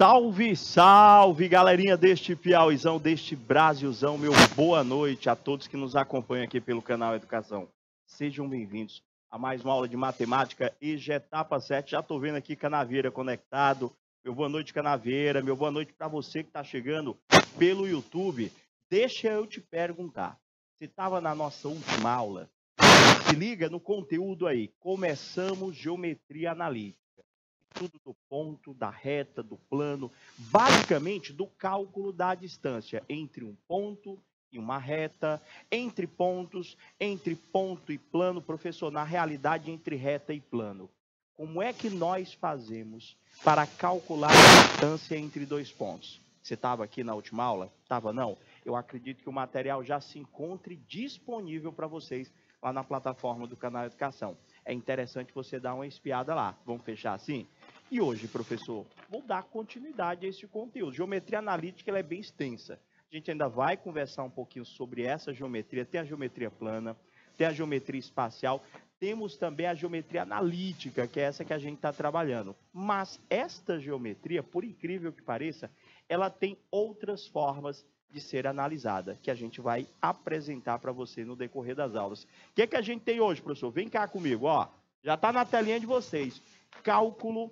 Salve, salve, galerinha deste Piauizão, deste Brasilzão. Meu boa noite a todos que nos acompanham aqui pelo canal Educação. Sejam bem-vindos a mais uma aula de matemática EJA etapa 7. Já estou vendo aqui Canaveira conectado. Meu boa noite, Canaveira. Meu boa noite para você que está chegando pelo YouTube. Deixa eu te perguntar. Você estava na nossa última aula? Se liga no conteúdo aí. Começamos geometria analítica. Tudo do ponto, da reta, do plano, basicamente do cálculo da distância entre um ponto e uma reta, entre pontos, entre ponto e plano, professor, na realidade entre reta e plano. Como é que nós fazemos para calcular a distância entre dois pontos? Você estava aqui na última aula? Estava não? Eu acredito que o material já se encontre disponível para vocês lá na plataforma do canal Educação. É interessante você dar uma espiada lá. Vamos fechar assim? E hoje, professor, vou dar continuidade a esse conteúdo. Geometria analítica ela é bem extensa. A gente ainda vai conversar um pouquinho sobre essa geometria. Tem a geometria plana, tem a geometria espacial, temos também a geometria analítica, que é essa que a gente está trabalhando. Mas esta geometria, por incrível que pareça, ela tem outras formas de ser analisada, que a gente vai apresentar para você no decorrer das aulas. O que é que a gente tem hoje, professor? Vem cá comigo, ó. Já está na telinha de vocês. Cálculo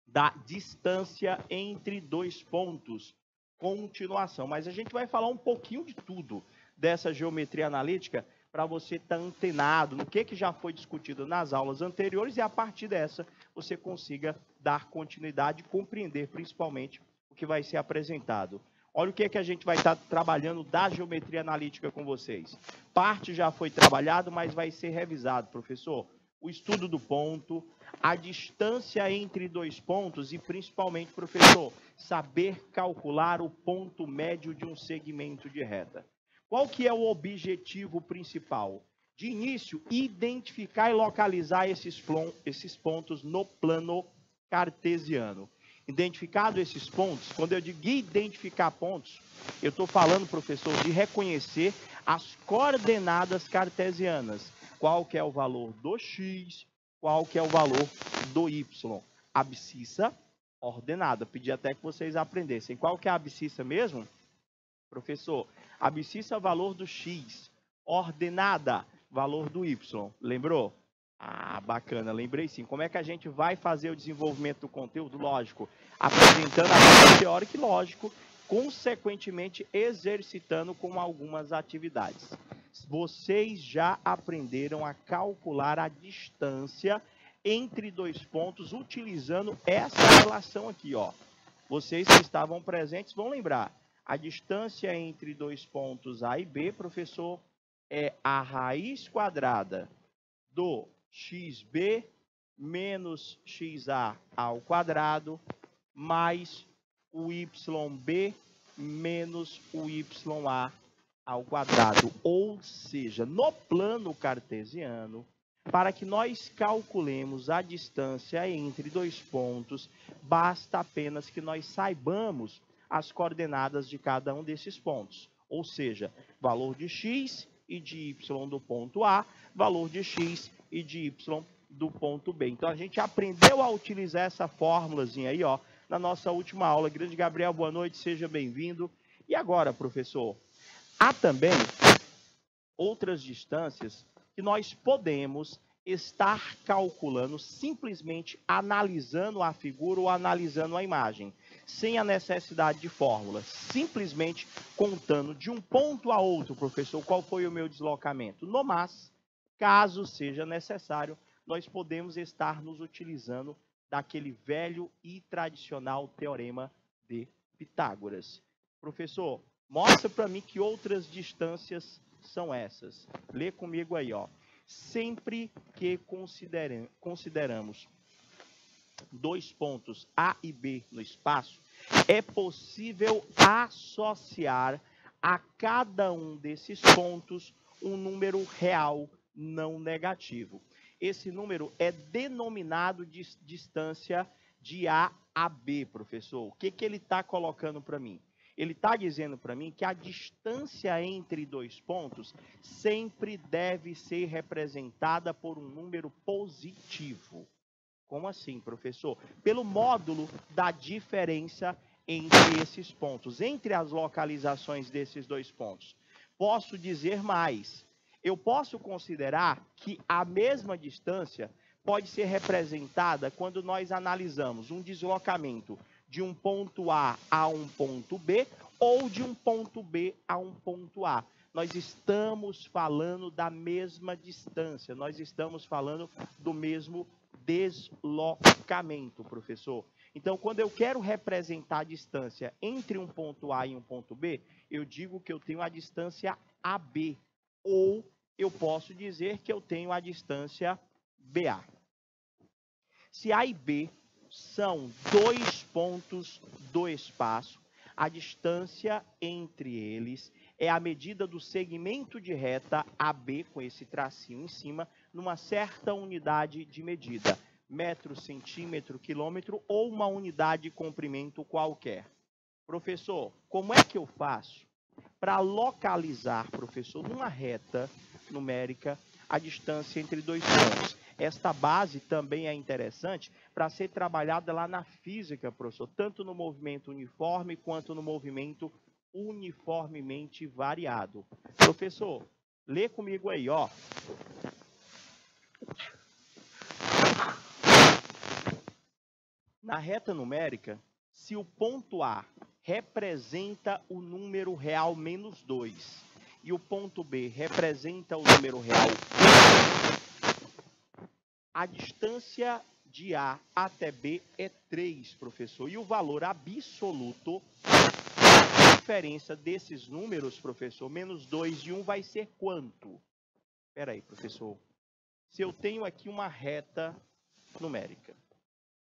da distância entre dois pontos. Continuação. Mas a gente vai falar um pouquinho de tudo dessa geometria analítica para você estar antenado no que já foi discutido nas aulas anteriores e a partir dessa você consiga dar continuidade e compreender principalmente o que vai ser apresentado. Olha o que a gente vai estar trabalhando da geometria analítica com vocês. Parte já foi trabalhado, mas vai ser revisado, professor. O estudo do ponto, a distância entre dois pontos e, principalmente, professor, saber calcular o ponto médio de um segmento de reta. Qual que é o objetivo principal? De início, identificar e localizar esses pontos no plano cartesiano. Identificado esses pontos, quando eu digo identificar pontos, eu estou falando, professor, de reconhecer as coordenadas cartesianas. Qual que é o valor do x, qual que é o valor do y. Abscissa ordenada. Pedi até que vocês aprendessem. Qual que é a abscissa mesmo? Professor, abscissa é o valor do x. Ordenada, valor do y. Lembrou? Ah, bacana, lembrei sim. Como é que a gente vai fazer o desenvolvimento do conteúdo? Lógico, apresentando a parte teórica e, lógico, consequentemente exercitando com algumas atividades. Vocês já aprenderam a calcular a distância entre dois pontos utilizando essa relação aqui, ó. Vocês que estavam presentes vão lembrar. A distância entre dois pontos A e B, professor, é a raiz quadrada do xb menos xa ao quadrado mais o yb menos o ya ao quadrado. Ou seja, no plano cartesiano, para que nós calculemos a distância entre dois pontos, basta apenas que nós saibamos as coordenadas de cada um desses pontos. Ou seja, valor de x e de y do ponto A, valor de x e de y do ponto B. Então, a gente aprendeu a utilizar essa fórmulazinha aí, ó, na nossa última aula. Grande Gabriel, boa noite, seja bem-vindo. E agora, professor, há também outras distâncias que nós podemos estar calculando simplesmente analisando a figura ou analisando a imagem, sem a necessidade de fórmula, simplesmente contando de um ponto a outro, professor, qual foi o meu deslocamento. No mas, caso seja necessário, nós podemos estar nos utilizando daquele velho e tradicional teorema de Pitágoras. Professor, mostra para mim que outras distâncias são essas. Lê comigo aí, ó. Sempre que consideramos dois pontos A e B no espaço, é possível associar a cada um desses pontos um número real não negativo. Esse número é denominado de distância de A a B, professor. O que ele está colocando para mim? Ele está dizendo para mim que a distância entre dois pontos sempre deve ser representada por um número positivo. Como assim, professor? Pelo módulo da diferença entre esses pontos, entre as localizações desses dois pontos. Posso dizer mais. Eu posso considerar que a mesma distância pode ser representada quando nós analisamos um deslocamento de um ponto A a um ponto B ou de um ponto B a um ponto A. Nós estamos falando da mesma distância, nós estamos falando do mesmo deslocamento, professor. Então, quando eu quero representar a distância entre um ponto A e um ponto B, eu digo que eu tenho a distância AB, ou eu posso dizer que eu tenho a distância BA. Se A e B são dois pontos do espaço, a distância entre eles é a medida do segmento de reta AB, com esse tracinho em cima, numa certa unidade de medida, metro, centímetro, quilômetro ou uma unidade de comprimento qualquer. Professor, como é que eu faço para localizar, professor, numa reta numérica, a distância entre dois pontos? Esta base também é interessante para ser trabalhada lá na física, professor, tanto no movimento uniforme quanto no movimento uniformemente variado. Professor, lê comigo aí, ó. Na reta numérica, se o ponto A representa o número real menos 2 e o ponto B representa o número real 1, a distância de A até B é 3, professor. E o valor absoluto da diferença desses números, professor, menos 2 e 1 vai ser quanto? Espera aí, professor. Se eu tenho aqui uma reta numérica,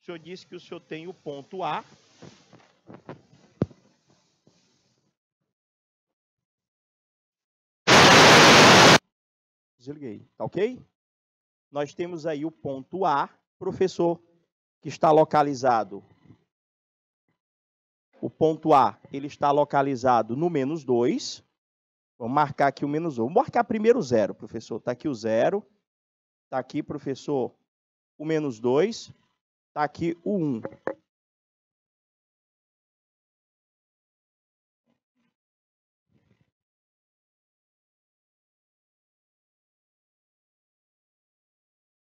o senhor disse que o senhor tem o ponto A. Desliguei, tá ok? Nós temos aí o ponto A, professor, que está localizado. O ponto A, ele está localizado no menos 2. Vamos marcar aqui o menos 1. Vamos marcar primeiro o 0, professor. Está aqui o 0. Está aqui, professor, o menos 2. Está aqui o 1.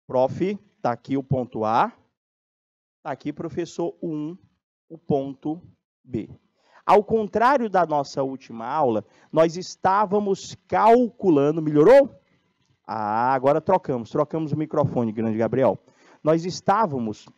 Prof, está aqui o ponto A. Está aqui, professor, o 1, o ponto B. Ao contrário da nossa última aula, nós estávamos calculando... Melhorou? Ah, agora trocamos o microfone, grande Gabriel. Nós estávamos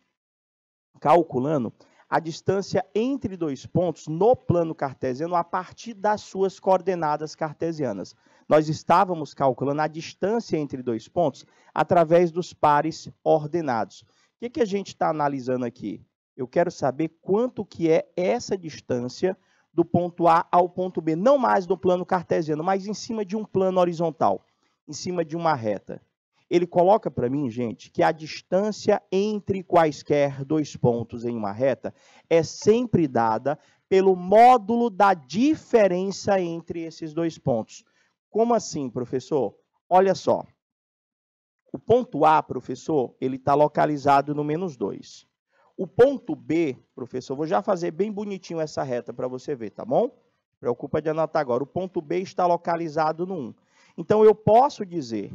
calculando a distância entre dois pontos no plano cartesiano a partir das suas coordenadas cartesianas. Nós estávamos calculando a distância entre dois pontos através dos pares ordenados. O que a gente está analisando aqui? Eu quero saber quanto que é essa distância do ponto A ao ponto B, não mais no plano cartesiano, mas em cima de um plano horizontal, em cima de uma reta. Ele coloca para mim, gente, que a distância entre quaisquer dois pontos em uma reta é sempre dada pelo módulo da diferença entre esses dois pontos. Como assim, professor? Olha só. O ponto A, professor, ele está localizado no menos 2. O ponto B, professor, vou já fazer bem bonitinho essa reta para você ver, tá bom? Não preocupa de anotar agora. O ponto B está localizado no 1. Então, eu posso dizer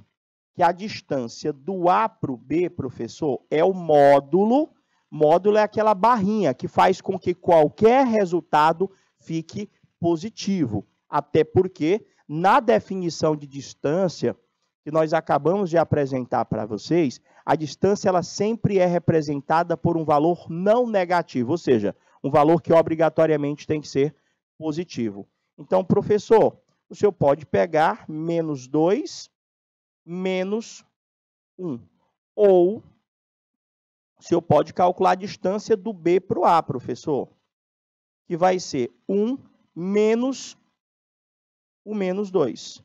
que a distância do A para o B, professor, é o módulo. Módulo é aquela barrinha que faz com que qualquer resultado fique positivo. Até porque, na definição de distância que nós acabamos de apresentar para vocês, a distância ela sempre é representada por um valor não negativo, ou seja, um valor que obrigatoriamente tem que ser positivo. Então, professor, o senhor pode pegar menos 2 menos 1. Ou o senhor pode calcular a distância do B para o A, professor, que vai ser 1 menos o menos 2.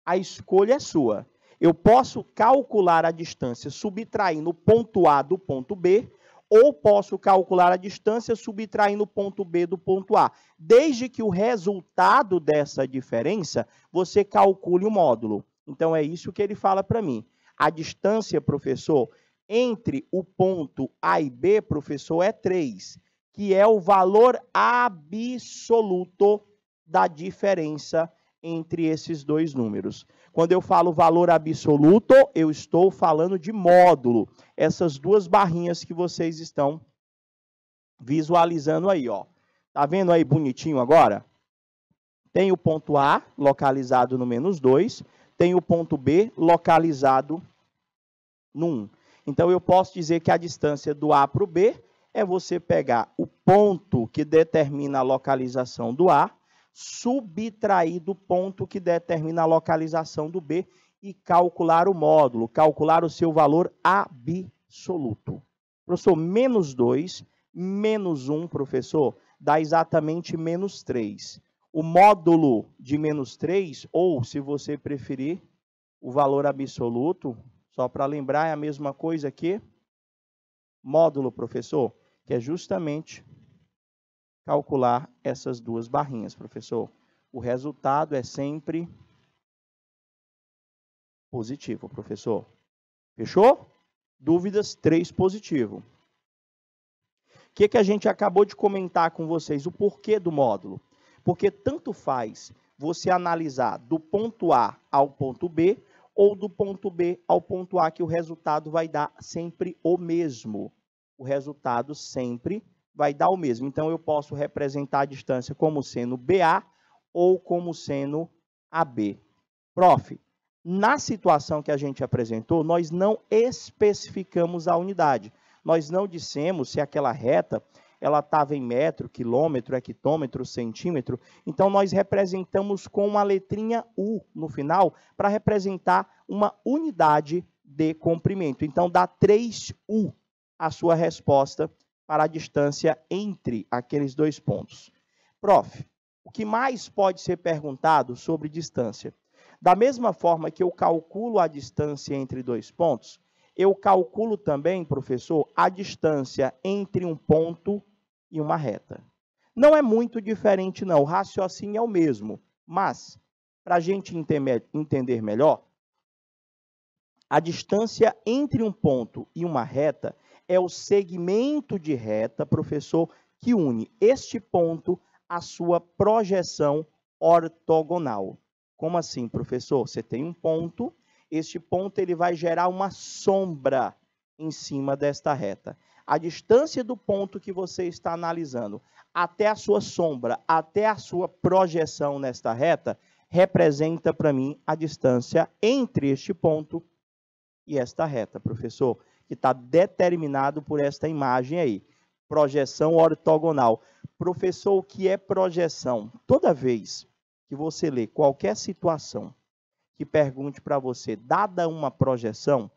A escolha é sua. Eu posso calcular a distância subtraindo o ponto A do ponto B, ou posso calcular a distância subtraindo o ponto B do ponto A. Desde que o resultado dessa diferença, você calcule o módulo. Então, é isso que ele fala para mim. A distância, professor, entre o ponto A e B, professor, é 3, que é o valor absoluto da diferença entre esses dois números. Quando eu falo valor absoluto, eu estou falando de módulo. Essas duas barrinhas que vocês estão visualizando aí, ó. Tá vendo aí bonitinho agora? Tem o ponto A localizado no -2, tem o ponto B localizado no 1. Então, eu posso dizer que a distância do A para o B é você pegar o ponto que determina a localização do A, subtrair do ponto que determina a localização do B e calcular o módulo, calcular o seu valor absoluto. Professor, -2, -1, professor, dá exatamente -3. O módulo de -3, ou, se você preferir, o valor absoluto, só para lembrar, é a mesma coisa que módulo, professor, que é justamente calcular essas duas barrinhas, professor. O resultado é sempre positivo, professor. Fechou? Dúvidas? 3 positivo. O que a gente acabou de comentar com vocês? O porquê do módulo. Porque tanto faz você analisar do ponto A ao ponto B, ou do ponto B ao ponto A, que o resultado vai dar sempre o mesmo. O resultado sempre vai dar o mesmo. Então, eu posso representar a distância como sendo BA ou como sendo AB. Prof, na situação que a gente apresentou, nós não especificamos a unidade. Nós não dissemos se aquela reta ela estava em metro, quilômetro, hectômetro, centímetro. Então, nós representamos com uma letrinha U no final para representar uma unidade de comprimento. Então, dá 3U a sua resposta para a distância entre aqueles dois pontos. Prof, o que mais pode ser perguntado sobre distância? Da mesma forma que eu calculo a distância entre dois pontos, eu calculo também, professor, a distância entre um ponto e uma reta. Não é muito diferente, não. O raciocínio é o mesmo. Mas, para a gente entender melhor, a distância entre um ponto e uma reta é o segmento de reta, professor, que une este ponto à sua projeção ortogonal. Como assim, professor? Você tem um ponto, este ponto ele vai gerar uma sombra em cima desta reta. A distância do ponto que você está analisando até a sua sombra, até a sua projeção nesta reta, representa para mim a distância entre este ponto e esta reta, professor, que está determinado por esta imagem aí. Projeção ortogonal. Professor, o que é projeção? Toda vez que você lê qualquer situação que pergunte para você, dada uma projeção,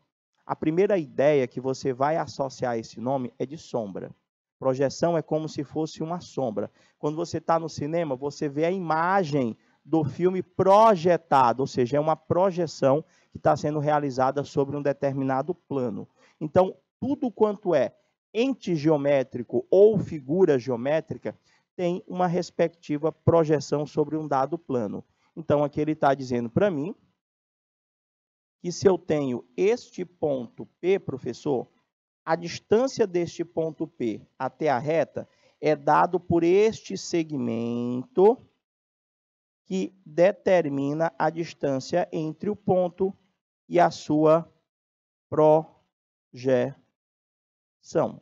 a primeira ideia que você vai associar a esse nome é de sombra. Projeção é como se fosse uma sombra. Quando você está no cinema, você vê a imagem do filme projetado, ou seja, é uma projeção que está sendo realizada sobre um determinado plano. Então, tudo quanto é ente geométrico ou figura geométrica tem uma respectiva projeção sobre um dado plano. Então, aqui ele está dizendo para mim que se eu tenho este ponto P, professor, a distância deste ponto P até a reta é dado por este segmento que determina a distância entre o ponto e a sua projeção.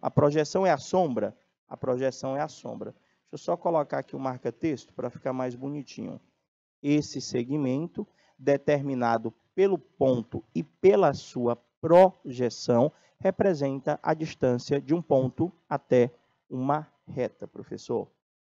A projeção é a sombra? A projeção é a sombra. Deixa eu só colocar aqui o marca-texto para ficar mais bonitinho. Esse segmento determinado pelo ponto e pela sua projeção representa a distância de um ponto até uma reta, professor.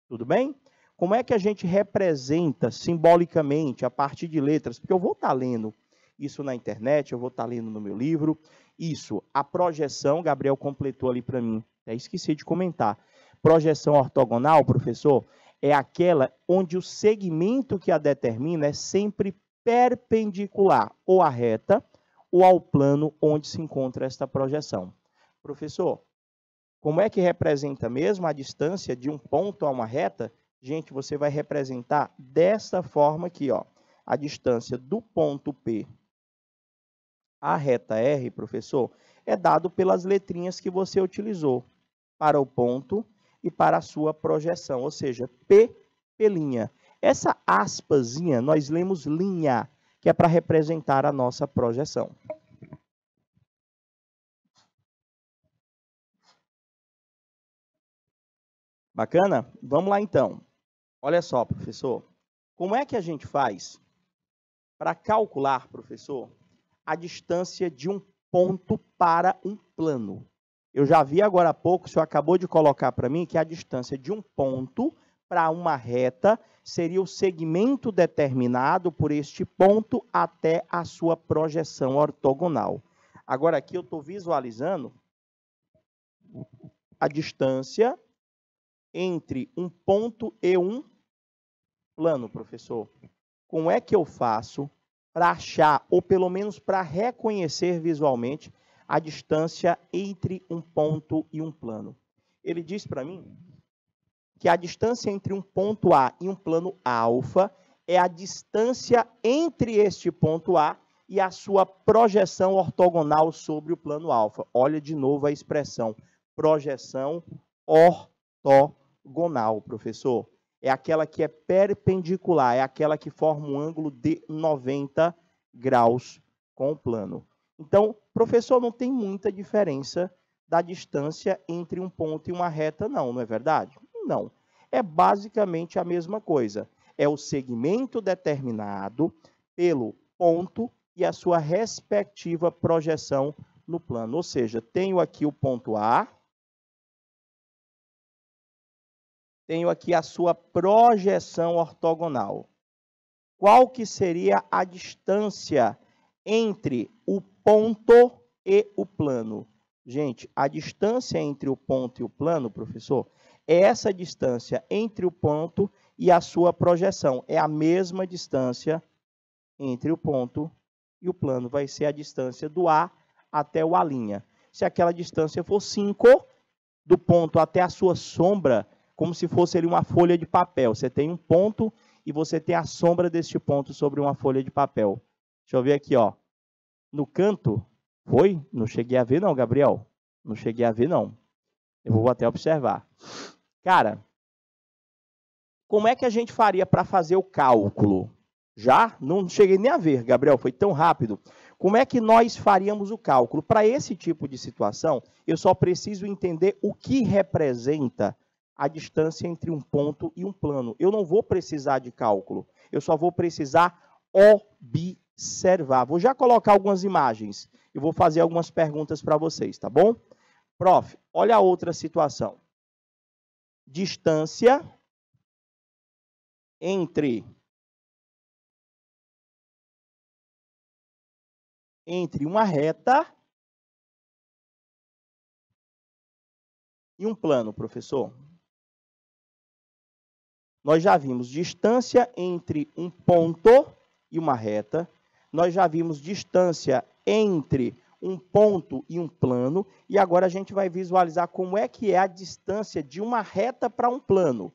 Tudo bem? Como é que a gente representa simbolicamente, a partir de letras? Porque eu vou estar lendo isso na internet, eu vou estar lendo no meu livro. Isso, a projeção, Gabriel completou ali para mim, até esqueci de comentar. Projeção ortogonal, professor, é aquela onde o segmento que a determina é sempre perpendicular ou à reta ou ao plano onde se encontra esta projeção. Professor, como é que representa mesmo a distância de um ponto a uma reta? Gente, você vai representar dessa forma aqui, ó. A distância do ponto P à reta R, professor, é dado pelas letrinhas que você utilizou para o ponto e para a sua projeção, ou seja, P, P'. Essa aspazinha, nós lemos linha, que é para representar a nossa projeção. Bacana? Vamos lá, então. Olha só, professor. Como é que a gente faz para calcular, professor, a distância de um ponto para um plano? Eu já vi agora há pouco, o senhor acabou de colocar para mim, que a distância de um ponto para uma reta seria o segmento determinado por este ponto até a sua projeção ortogonal. Agora aqui eu estou visualizando a distância entre um ponto e um plano, professor. Como é que eu faço para achar, ou pelo menos para reconhecer visualmente, a distância entre um ponto e um plano? Ele diz para mim que a distância entre um ponto A e um plano alfa é a distância entre este ponto A e a sua projeção ortogonal sobre o plano alfa. Olha de novo a expressão, projeção ortogonal, professor. É aquela que é perpendicular, é aquela que forma um ângulo de 90 graus com o plano. Então, professor, não tem muita diferença da distância entre um ponto e uma reta, não é verdade? Não. É basicamente a mesma coisa. É o segmento determinado pelo ponto e a sua respectiva projeção no plano. Ou seja, tenho aqui o ponto A, tenho aqui a sua projeção ortogonal. Qual que seria a distância entre o ponto e o plano? Gente, a distância entre o ponto e o plano, professor, é essa distância entre o ponto e a sua projeção. É a mesma distância entre o ponto e o plano. Vai ser a distância do A até o A'. Se aquela distância for 5, do ponto até a sua sombra, como se fosse ali uma folha de papel. Você tem um ponto e você tem a sombra deste ponto sobre uma folha de papel. Deixa eu ver aqui, ó. No canto, foi? Não cheguei a ver não, Gabriel. Não cheguei a ver não. Eu vou até observar. Cara, como é que a gente faria para fazer o cálculo? Já? Não cheguei nem a ver, Gabriel, foi tão rápido. Como é que nós faríamos o cálculo? Para esse tipo de situação, eu só preciso entender o que representa a distância entre um ponto e um plano. Eu não vou precisar de cálculo, eu só vou precisar observar. Vou já colocar algumas imagens e vou fazer algumas perguntas para vocês, tá bom? Prof, olha a outra situação. Distância entre uma reta e um plano, professor. Nós já vimos distância entre um ponto e uma reta. Nós já vimos distância entre um ponto e um plano. E agora a gente vai visualizar como é que é a distância de uma reta para um plano.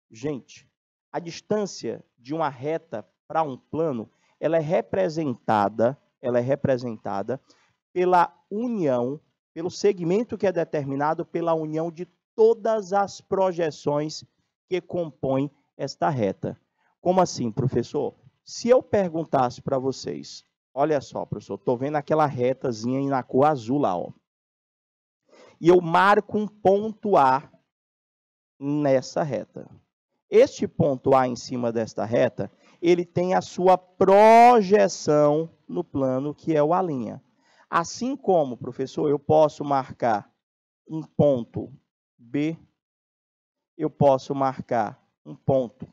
Gente, a distância de uma reta para um plano, ela é representada pela união, pelo segmento que é determinado pela união de todas as projeções que compõem esta reta. Como assim, professor? Se eu perguntasse para vocês, olha só, professor, estou vendo aquela retazinha na cor azul lá, ó. E eu marco um ponto A nessa reta. Este ponto A em cima desta reta, ele tem a sua projeção no plano, que é o A'. Assim como, professor, eu posso marcar um ponto B, eu posso marcar um ponto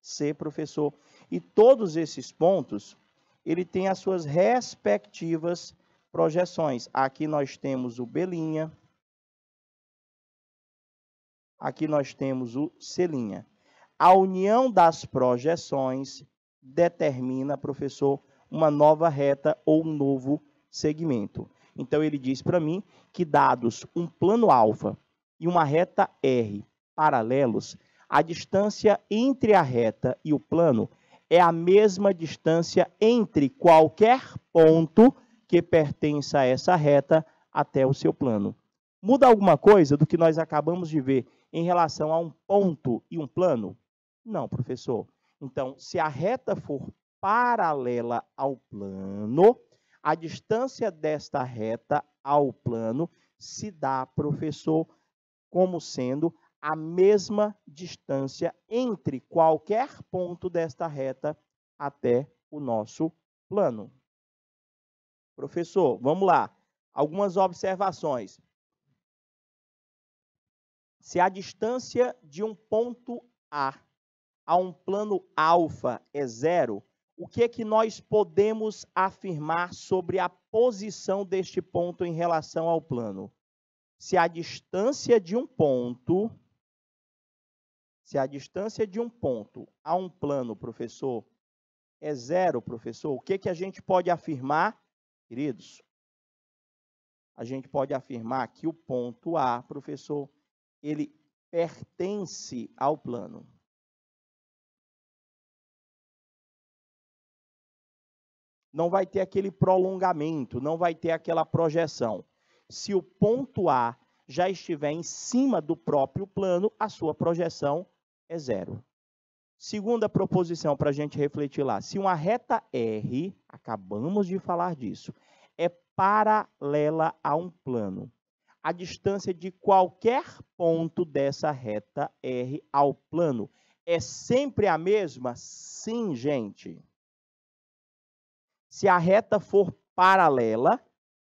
C, professor. E todos esses pontos, ele tem as suas respectivas projeções. Aqui nós temos o B', aqui nós temos o C'. A união das projeções determina, professor, uma nova reta ou um novo segmento. Então, ele diz para mim que dados um plano alfa e uma reta R paralelos, a distância entre a reta e o plano é a mesma distância entre qualquer ponto que pertença a essa reta até o seu plano. Muda alguma coisa do que nós acabamos de ver em relação a um ponto e um plano? Não, professor. Então, se a reta for paralela ao plano, a distância desta reta ao plano se dá, professor, como sendo a mesma distância entre qualquer ponto desta reta até o nosso plano. Professor, vamos lá. Algumas observações. Se a distância de um ponto a um plano alfa é zero, o que é que nós podemos afirmar sobre a posição deste ponto em relação ao plano? Se a distância de um ponto a um plano, professor, é zero, professor, o que é que a gente pode afirmar, queridos? A gente pode afirmar que o ponto A, professor, ele pertence ao plano. Não vai ter aquele prolongamento, não vai ter aquela projeção. Se o ponto A já estiver em cima do próprio plano, a sua projeção é zero. Segunda proposição para a gente refletir lá. Se uma reta R, acabamos de falar disso, é paralela a um plano, a distância de qualquer ponto dessa reta R ao plano é sempre a mesma? Sim, gente. Se a reta for paralela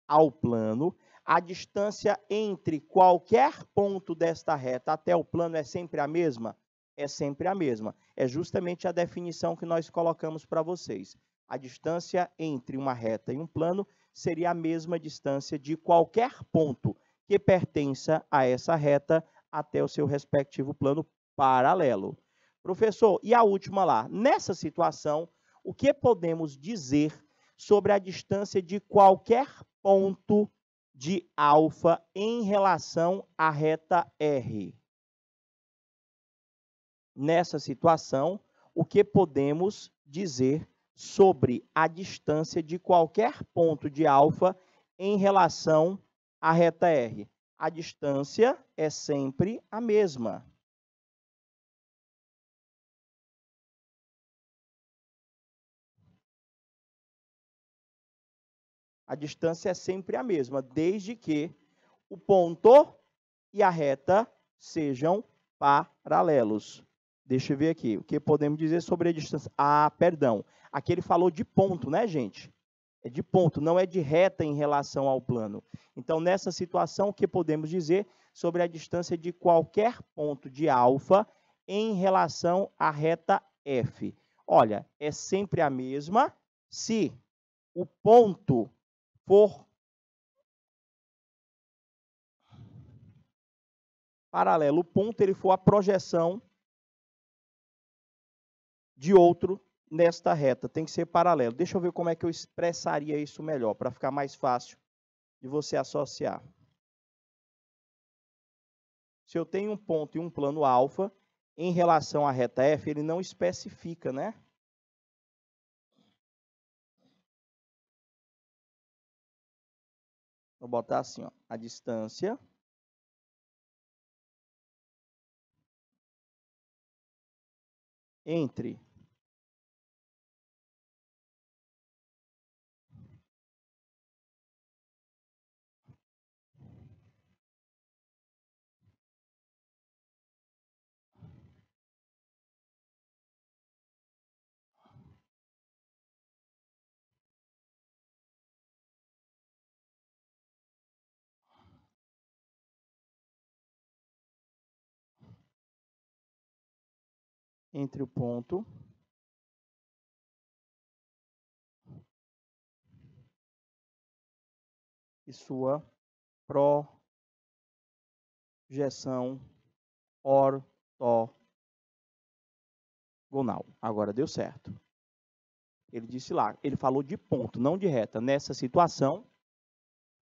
ao plano, a distância entre qualquer ponto desta reta até o plano é sempre a mesma? É sempre a mesma. É justamente a definição que nós colocamos para vocês. A distância entre uma reta e um plano seria a mesma distância de qualquer ponto que pertença a essa reta até o seu respectivo plano paralelo. Professor, e a última lá? Nessa situação, o que podemos dizer sobre a distância de qualquer ponto de alfa em relação à reta R? Nessa situação, o que podemos dizer sobre a distância de qualquer ponto de alfa em relação à reta R? A distância é sempre a mesma. A distância é sempre a mesma, desde que o ponto e a reta sejam paralelos. Deixa eu ver aqui, o que podemos dizer sobre a distância? Ah, perdão, aqui ele falou de ponto, né, gente? É de ponto, não é de reta em relação ao plano. Então, nessa situação, o que podemos dizer sobre a distância de qualquer ponto de alfa em relação à reta F? Olha, é sempre a mesma se o ponto for paralelo, o ponto ele for a projeção de outro nesta reta, tem que ser paralelo. Deixa eu ver como é que eu expressaria isso melhor, para ficar mais fácil de você associar. Se eu tenho um ponto e um plano alfa, em relação à reta F, ele não especifica, né? Vou botar assim, ó, a distância entre o ponto e sua projeção ortogonal. Agora deu certo. Ele disse lá, ele falou de ponto, não de reta. Nessa situação,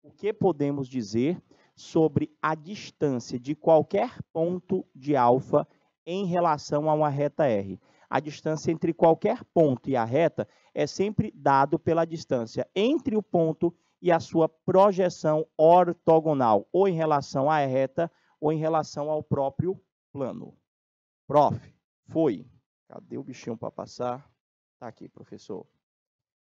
o que podemos dizer sobre a distância de qualquer ponto de alfa em relação a uma reta R? A distância entre qualquer ponto e a reta é sempre dado pela distância entre o ponto e a sua projeção ortogonal, ou em relação à reta, ou em relação ao próprio plano. Prof, foi. Cadê o bichinho para passar? Está aqui, professor.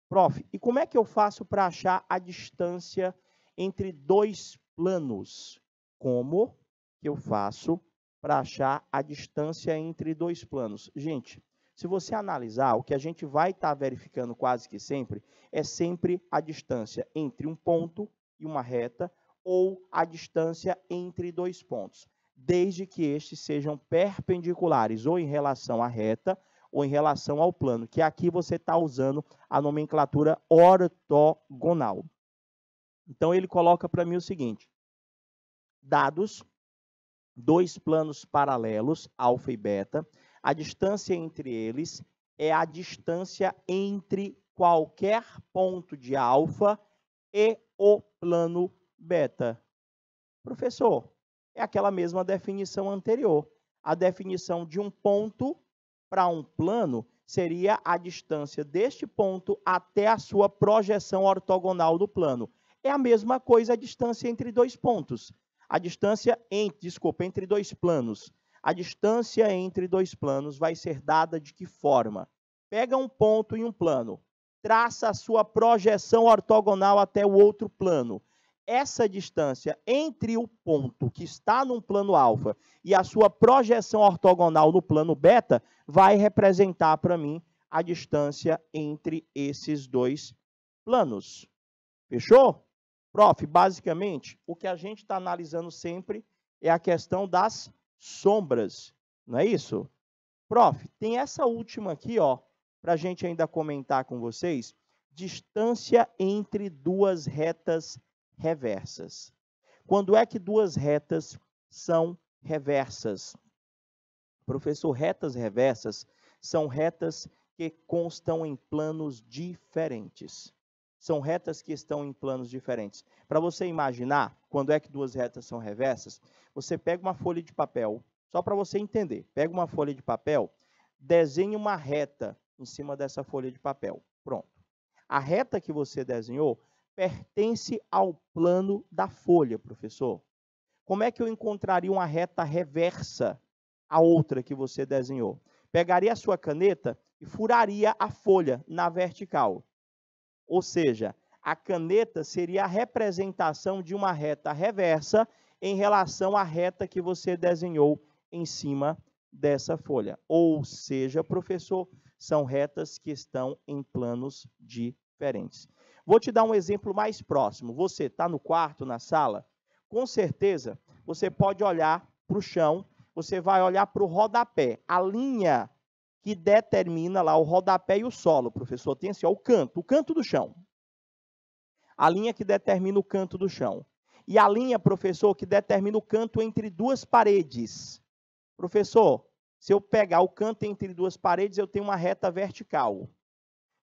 Prof, e como é que eu faço para achar a distância entre dois planos? Como que eu faço para achar a distância entre dois planos? Gente, se você analisar, o que a gente vai estar verificando quase que sempre é sempre a distância entre um ponto e uma reta ou a distância entre dois pontos, desde que estes sejam perpendiculares ou em relação à reta ou em relação ao plano, que aqui você está usando a nomenclatura ortogonal. Então, ele coloca para mim o seguinte: dados dois planos paralelos, alfa e beta, a distância entre eles é a distância entre qualquer ponto de alfa e o plano beta. Professor, é aquela mesma definição anterior. A definição de um ponto para um plano seria a distância deste ponto até a sua projeção ortogonal do plano. É a mesma coisa a distância entre dois pontos. A distância entre dois planos. A distância entre dois planos vai ser dada de que forma? Pega um ponto e um plano, traça a sua projeção ortogonal até o outro plano. Essa distância entre o ponto que está num plano alfa e a sua projeção ortogonal no plano beta vai representar para mim a distância entre esses dois planos. Fechou? Prof, basicamente, o que a gente está analisando sempre é a questão das sombras, não é isso? Prof, tem essa última aqui, ó, para a gente ainda comentar com vocês, distância entre duas retas reversas. Quando é que duas retas são reversas? Professor, retas reversas são retas que constam em planos diferentes. São retas que estão em planos diferentes. Para você imaginar, quando é que duas retas são reversas, você pega uma folha de papel, só para você entender, pega uma folha de papel, desenha uma reta em cima dessa folha de papel. Pronto. A reta que você desenhou pertence ao plano da folha, professor. Como é que eu encontraria uma reta reversa à outra que você desenhou? Pegaria a sua caneta e furaria a folha na vertical. Ou seja, a caneta seria a representação de uma reta reversa em relação à reta que você desenhou em cima dessa folha. Ou seja, professor, são retas que estão em planos diferentes. Vou te dar um exemplo mais próximo. Você está no quarto, na sala? Com certeza, você pode olhar para o chão, você vai olhar para o rodapé. A linha que determina lá o rodapé e o solo, professor, tem assim, ó, o canto do chão. A linha que determina o canto do chão. E a linha, professor, que determina o canto entre duas paredes. Professor, se eu pegar o canto entre duas paredes, eu tenho uma reta vertical.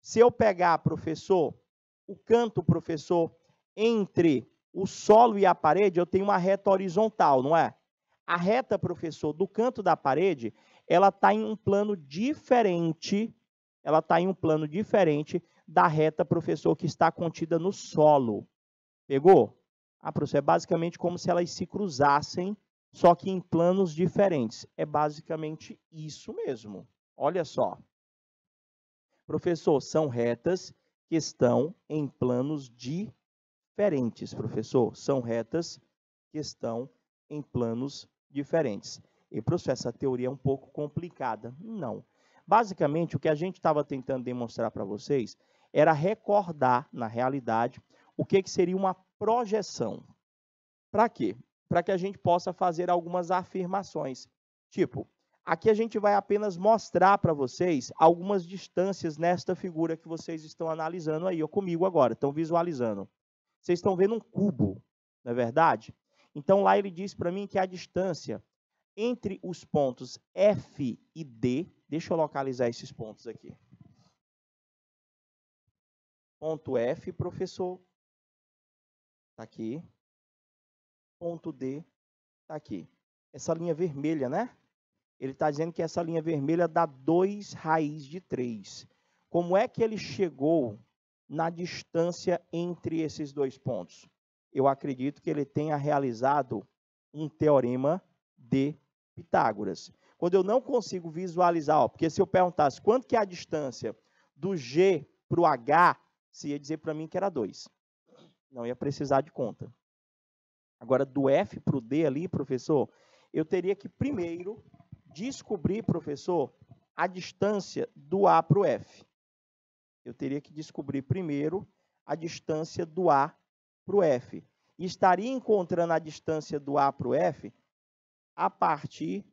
Se eu pegar, professor, o canto, professor, entre o solo e a parede, eu tenho uma reta horizontal, não é? A reta, professor, do canto da parede, ela está em um plano diferente, da reta, professor, que está contida no solo. Pegou? Ah, professor, é basicamente como se elas se cruzassem, só que em planos diferentes. É basicamente isso mesmo. Olha só. Professor, são retas que estão em planos diferentes, professor. São retas que estão em planos diferentes. E, professor, essa teoria é um pouco complicada. Não. Basicamente, o que a gente estava tentando demonstrar para vocês era recordar, na realidade, o que seria uma projeção. Para quê? Para que a gente possa fazer algumas afirmações. Tipo, aqui a gente vai apenas mostrar para vocês algumas distâncias nesta figura que vocês estão analisando aí, ou comigo agora, estão visualizando. Vocês estão vendo um cubo, não é verdade? Então, lá ele diz para mim que a distância entre os pontos F e D, deixa eu localizar esses pontos aqui. Ponto F, professor, está aqui. Ponto D, está aqui. Essa linha vermelha, né? Ele está dizendo que essa linha vermelha dá 2 raiz de 3. Como é que ele chegou na distância entre esses dois pontos? Eu acredito que ele tenha realizado um teorema de Pitágoras. Quando eu não consigo visualizar, ó, porque se eu perguntasse quanto que é a distância do G para o H, você ia dizer para mim que era 2. Não ia precisar de conta. Agora, do F para o D ali, professor, eu teria que primeiro descobrir, professor, a distância do A para o F. Eu teria que descobrir primeiro a distância do A para o F. E estaria encontrando a distância do A para o F a partir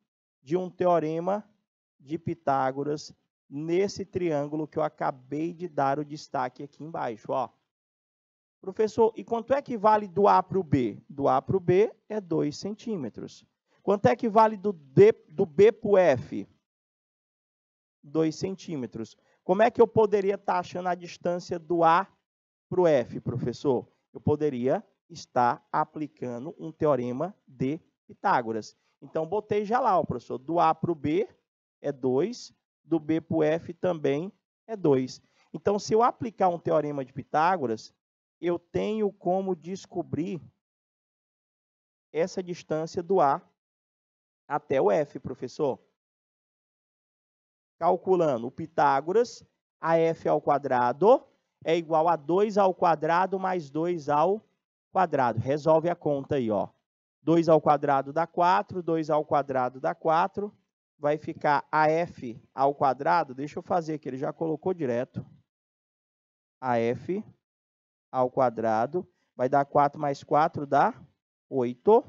de um teorema de Pitágoras nesse triângulo que eu acabei de dar o destaque aqui embaixo. Ó. Professor, e quanto é que vale do A para o B? Do A para o B é 2 centímetros. Quanto é que vale do B para o F? 2 centímetros. Como é que eu poderia estar achando a distância do A para o F, professor? Eu poderia estar aplicando um teorema de Pitágoras. Então, botei já lá, ó, professor. Do A para o B é 2, do B para o F também é 2. Então, se eu aplicar um teorema de Pitágoras, eu tenho como descobrir essa distância do A até o F, professor. Calculando o Pitágoras, AF ao quadrado é igual a 2 ao quadrado mais 2 ao quadrado. Resolve a conta aí, ó. 2 ao quadrado dá 4, 2 ao quadrado dá 4. Vai ficar AF ao quadrado, deixa eu fazer aqui, ele já colocou direto. AF ao quadrado, vai dar 4 mais 4, dá 8.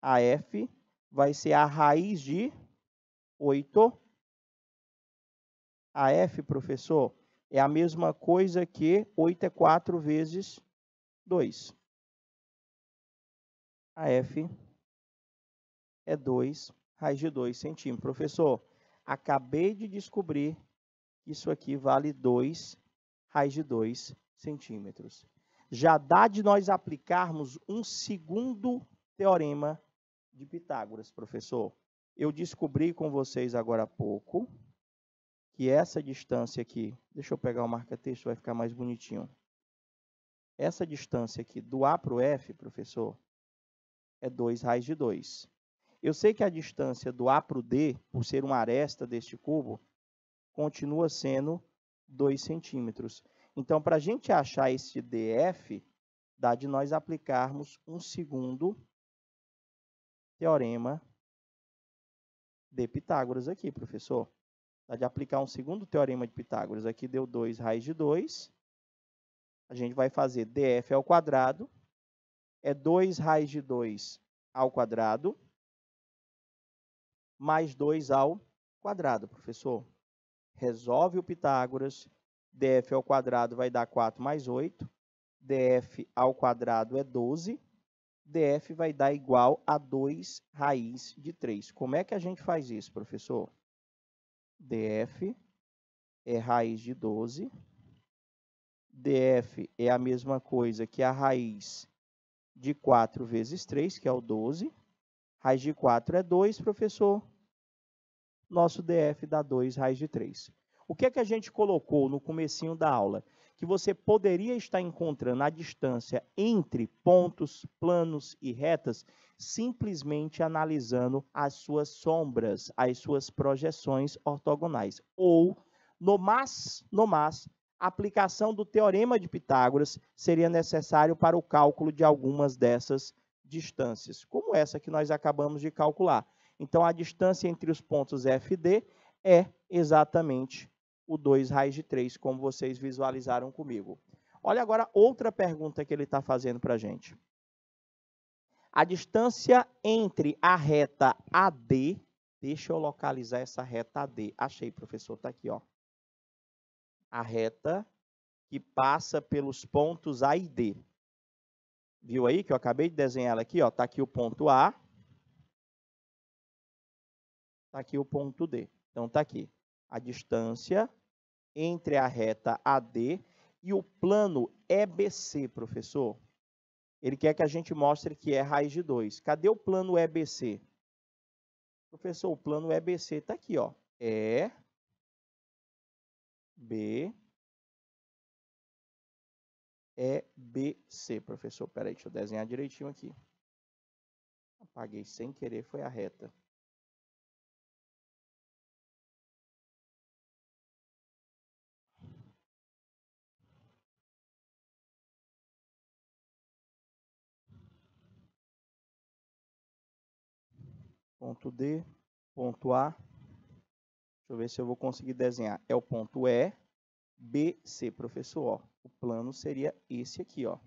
AF vai ser a raiz de 8. AF, professor, é a mesma coisa que 8 é 4 vezes 2. AF é 2 raiz de 2 centímetros. Professor, acabei de descobrir que isso aqui vale 2 raiz de 2 centímetros. Já dá de nós aplicarmos um segundo teorema de Pitágoras, professor. Eu descobri com vocês agora há pouco que essa distância aqui, deixa eu pegar o marca-texto, vai ficar mais bonitinho. Essa distância aqui do A para o F, professor, é 2 raiz de 2. Eu sei que a distância do A para o D, por ser uma aresta deste cubo, continua sendo 2 centímetros. Então, para a gente achar esse DF, dá de nós aplicarmos um segundo teorema de Pitágoras aqui, professor. Dá de aplicar um segundo teorema de Pitágoras. Aqui deu 2 raiz de 2. A gente vai fazer DF ao quadrado. É 2 raiz de 2 ao quadrado. Mais 2 ao quadrado, professor. Resolve o Pitágoras. DF ao quadrado vai dar 4 mais 8. DF ao quadrado é 12. DF vai dar igual a 2 raiz de 3. Como é que a gente faz isso, professor? DF é raiz de 12. DF é a mesma coisa que a raiz de 4 vezes 3, que é o 12. Raiz de 4 é 2, professor. Nosso DF dá 2 raiz de 3. O que é que a gente colocou no comecinho da aula? Que você poderia estar encontrando a distância entre pontos, planos e retas simplesmente analisando as suas sombras, as suas projeções ortogonais. Ou, no mais, a aplicação do teorema de Pitágoras seria necessário para o cálculo de algumas dessas distâncias, como essa que nós acabamos de calcular. Então, a distância entre os pontos F e D é exatamente o 2 raiz de 3, como vocês visualizaram comigo. Olha agora outra pergunta que ele está fazendo para a gente. A distância entre a reta AD, deixa eu localizar essa reta AD. Achei, professor, está aqui, ó. A reta que passa pelos pontos A e D. Viu aí que eu acabei de desenhar ela aqui, ó? Está aqui o ponto A. Está aqui o ponto D. Então, está aqui. A distância entre a reta AD e o plano EBC, professor. Ele quer que a gente mostre que é raiz de 2. Cadê o plano EBC? Professor, o plano EBC está aqui, ó. EBC, professor. Peraí, deixa eu desenhar direitinho aqui. Apaguei sem querer, foi a reta. Ponto D, ponto A. Deixa eu ver se eu vou conseguir desenhar. É o ponto E, B, C, professor. Ó, o plano seria esse aqui, ó.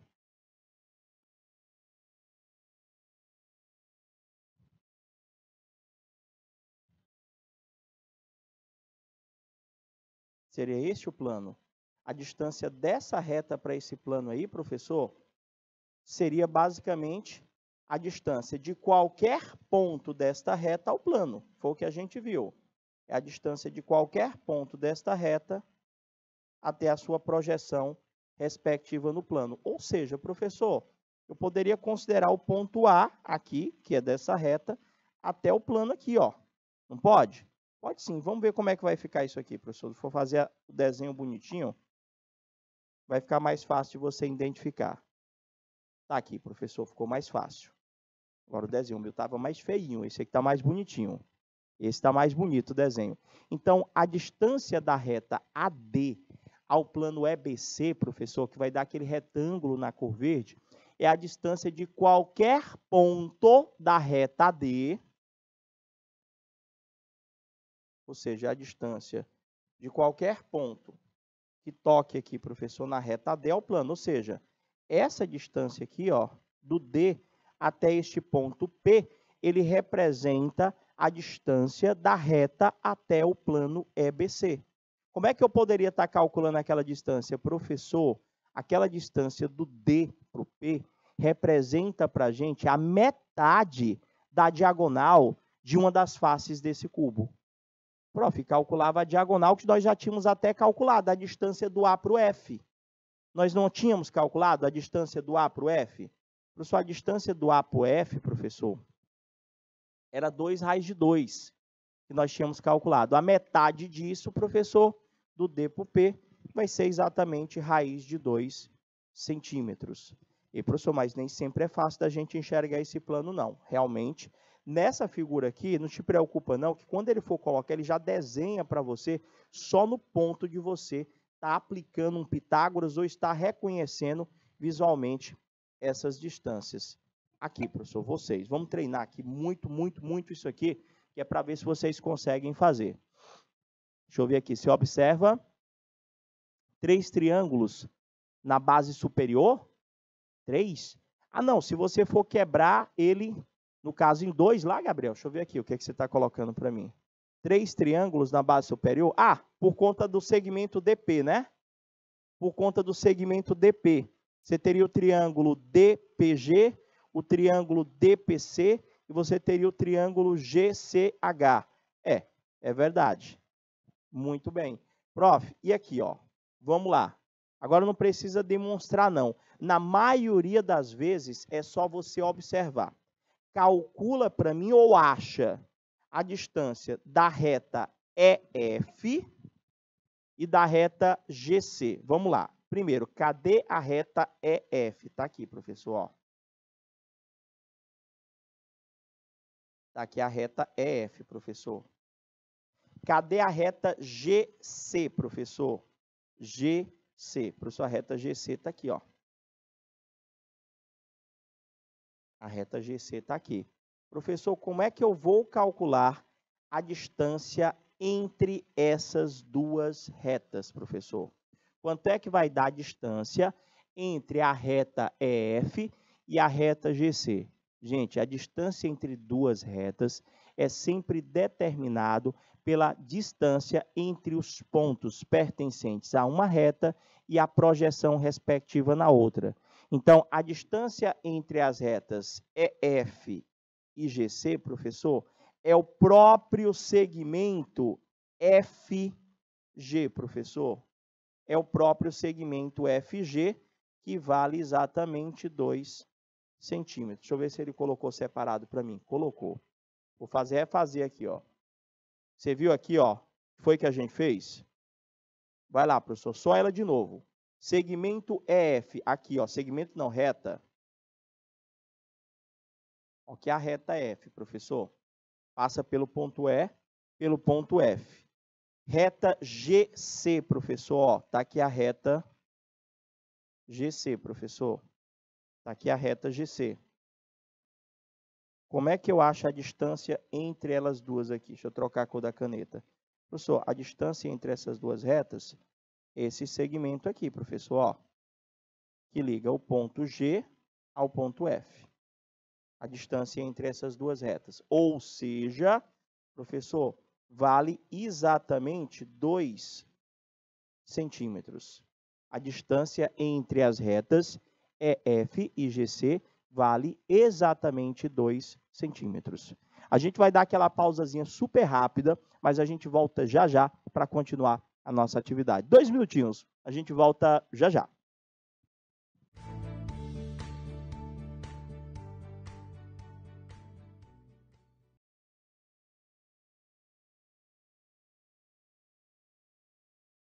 Seria este o plano. A distância dessa reta para esse plano aí, professor, seria basicamente a distância de qualquer ponto desta reta ao plano. Foi o que a gente viu. É a distância de qualquer ponto desta reta até a sua projeção respectiva no plano. Ou seja, professor, eu poderia considerar o ponto A aqui, que é dessa reta, até o plano aqui, ó. Não pode? Pode sim. Vamos ver como é que vai ficar isso aqui, professor. Se for fazer o desenho bonitinho, vai ficar mais fácil de você identificar. Tá aqui, professor, ficou mais fácil. Agora o desenho meu estava mais feinho, esse aqui está mais bonitinho. Esse está mais bonito o desenho. Então, a distância da reta AD ao plano EBC, professor, que vai dar aquele retângulo na cor verde, é a distância de qualquer ponto da reta AD, ou seja, a distância de qualquer ponto que toque aqui, professor, na reta AD ao plano. Ou seja, essa distância aqui, ó, do D até este ponto P, ele representa a distância da reta até o plano EBC. Como é que eu poderia estar calculando aquela distância? Professor, aquela distância do D para o P representa para a gente a metade da diagonal de uma das faces desse cubo. Prof, calculava a diagonal que nós já tínhamos até calculado, a distância do A para o F. Nós não tínhamos calculado a distância do A para o F? Professor, a distância do A para o F, professor, era 2 raiz de 2, que nós tínhamos calculado. A metade disso, professor, do D para o P, vai ser exatamente raiz de 2 centímetros. E, professor, mas nem sempre é fácil da gente enxergar esse plano, não. Realmente, nessa figura aqui, não te preocupa, não, que quando ele for colocar, ele já desenha para você só no ponto de você estar aplicando um Pitágoras ou estar reconhecendo visualmente essas distâncias. Aqui, professor, vocês. Vamos treinar aqui muito isso aqui, que é para ver se vocês conseguem fazer. Deixa eu ver aqui. Você observa 3 triângulos na base superior? 3? Ah, não. Se você for quebrar ele, no caso, em 2 lá, Gabriel, deixa eu ver aqui o que, é que você está colocando para mim. 3 triângulos na base superior? Ah, por conta do segmento DP, né? Por conta do segmento DP. Você teria o triângulo DPG, o triângulo DPC e você teria o triângulo GCH. É verdade. Muito bem. Prof, e aqui, ó. Vamos lá. Agora não precisa demonstrar, não. Na maioria das vezes, é só você observar. Calcula para mim ou acha a distância da reta EF e da reta GC. Vamos lá. Primeiro, cadê a reta EF? Está aqui, professor. Ó. Está aqui a reta EF, professor. Cadê a reta GC, professor? GC. Professor, a reta GC está aqui, ó. A reta GC está aqui. Professor, como é que eu vou calcular a distância entre essas duas retas, professor? Quanto é que vai dar a distância entre a reta EF e a reta GC? Gente, a distância entre duas retas é sempre determinado pela distância entre os pontos pertencentes a uma reta e a projeção respectiva na outra. Então, a distância entre as retas EF e GC, professor, é o próprio segmento FG, professor. É o próprio segmento FG, que vale exatamente 2 centímetros. Deixa eu ver se ele colocou separado para mim. Colocou. Vou fazer aqui, ó. Você viu aqui, ó? Foi que a gente fez? Vai lá, professor. Só ela de novo. Segmento EF. Aqui, ó. Segmento não, reta. Aqui é a reta F, professor. Passa pelo ponto E, pelo ponto F. Reta GC, professor. Ó, tá aqui a reta GC, professor. Tá aqui a reta GC. Como é que eu acho a distância entre elas duas aqui? Deixa eu trocar a cor da caneta. Professor, a distância entre essas duas retas, esse segmento aqui, professor, ó, que liga o ponto G ao ponto F. A distância entre essas duas retas. Ou seja, professor, vale exatamente 2 centímetros. A distância entre as retas EF e GC vale exatamente 2 centímetros. A gente vai dar aquela pausazinha super rápida, mas a gente volta já já para continuar a nossa atividade. 2 minutinhos, a gente volta já já.